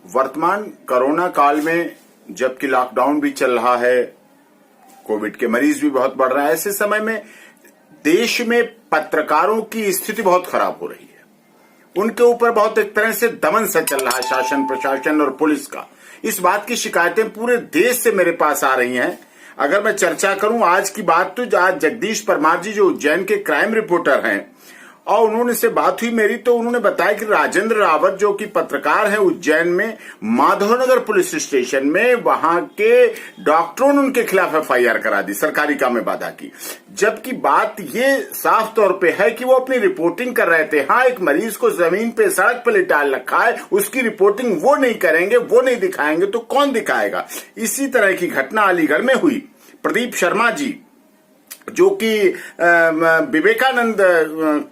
वर्तमान कोरोना काल में जबकि लॉकडाउन भी चल रहा है, कोविड के मरीज भी बहुत बढ़ रहे हैं, ऐसे समय में देश में पत्रकारों की स्थिति बहुत खराब हो रही है। उनके ऊपर बहुत एक तरह से दमन सा चल रहा है शासन, प्रशासन और पुलिस का। इस बात की शिकायतें पूरे देश से मेरे पास आ रही हैं। अगर मैं चर्चा करूं आज की बात, तो आज जगदीश परमार जी जो उज्जैन के क्राइम रिपोर्टर हैं और उन्होंने से बात हुई मेरी, तो उन्होंने बताया कि राजेंद्र रावत जो कि पत्रकार हैं उज्जैन में माधवनगर पुलिस स्टेशन में, वहां के डॉक्टरों ने उनके खिलाफ एफआईआर करा दी, सरकारी काम में बाधा की। जबकि बात ये साफ तौर पे है कि वो अपनी रिपोर्टिंग कर रहे थे। हाँ, एक मरीज को जमीन पे सड़क पे लिटा रखा है, उसकी रिपोर्टिंग वो नहीं करेंगे, वो नहीं दिखाएंगे तो कौन दिखाएगा। इसी तरह की घटना अलीगढ़ में हुई। प्रदीप शर्मा जी जो कि विवेकानंद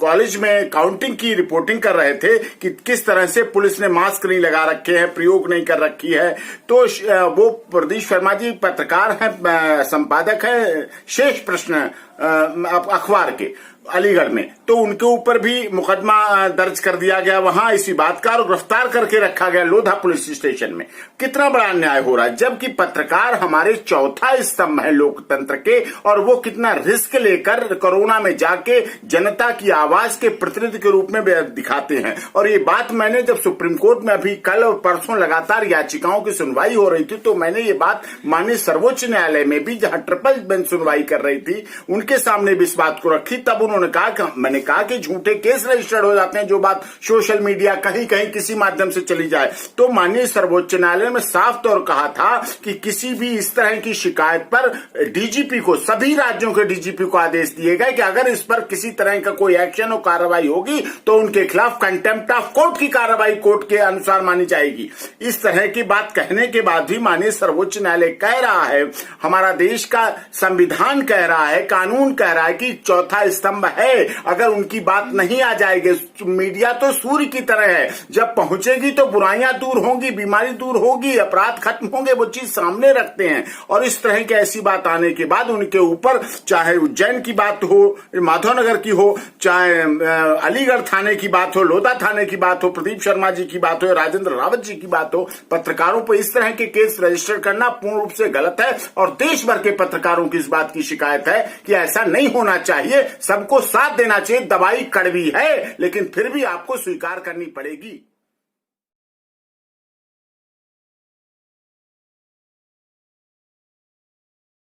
कॉलेज में काउंटिंग की रिपोर्टिंग कर रहे थे कि किस तरह से पुलिस ने मास्क नहीं लगा रखे हैं, प्रयोग नहीं कर रखी है, तो वो प्रदीप शर्मा जी पत्रकार हैं, संपादक हैं शेष प्रश्न अखबार के अलीगढ़ में, तो उनके ऊपर भी मुकदमा दर्ज कर दिया गया वहां इसी बात का और गिरफ्तार करके रखा गया लोधा पुलिस स्टेशन में। कितना बड़ा अन्याय हो रहा है, जबकि पत्रकार हमारे चौथा स्तंभ है लोकतंत्र के, और वो कितना रिस्क लेकर कोरोना में जाके जनता की आवाज के प्रतिनिधि के रूप में दिखाते हैं। और ये बात मैंने जब सुप्रीम कोर्ट में अभी कल और परसों लगातार याचिकाओं की सुनवाई हो रही थी, तो मैंने ये बात माननीय सर्वोच्च न्यायालय में भी, जहां ट्रिपल बेंच सुनवाई कर रही थी, उनके सामने भी इस बात को रखी। तब उन्होंने कहा, मैंने कहा कि झूठे केस रजिस्टर्ड हो जाते हैं जो बात सोशल मीडिया कहीं कहीं किसी माध्यम से चली जाए। तो माननीय सर्वोच्च न्यायालय में साफ तौर कहा था कि किसी भी इस तरह की शिकायत पर डीजीपी को, सभी राज्यों के डीजीपी को आदेश दिए गए कि अगर इस पर किसी तरह का कोई एक्शन और कार्रवाई होगी तो उनके खिलाफ कंटेम्प्ट ऑफ कोर्ट की कार्रवाई कोर्ट के अनुसार मानी जाएगी। इस तरह की बात कहने के बाद भी माननीय सर्वोच्च न्यायालय कह रहा है, हमारा देश का संविधान कह रहा है, कानून कह रहा है कि चौथा स्तंभ है, अगर उनकी बात नहीं आ जाएगी। मीडिया तो सूर्य की तरह है, जब पहुंचेगी तो बुराइयां दूर होंगी, बीमारी दूर होगी, अपराध खत्म होंगे, वो चीज सामने रखते हैं। और इस तरह की ऐसी बात आने के बाद उनके ऊपर, चाहे उज्जैन की बात हो, माधवनगर की हो, चाहे अलीगढ़ थाने की बात हो, लोधा थाने की बात हो, प्रदीप शर्मा जी की बात हो, राजेंद्र रावत जी की बात हो, पत्रकारों पर इस तरह के केस रजिस्टर करना पूर्ण रूप से गलत है। और देश भर के पत्रकारों की इस बात की शिकायत है कि ऐसा नहीं होना चाहिए। सबको साथ देना चाहिए। दवाई कड़वी है लेकिन फिर भी आपको स्वीकार करनी पड़ेगी।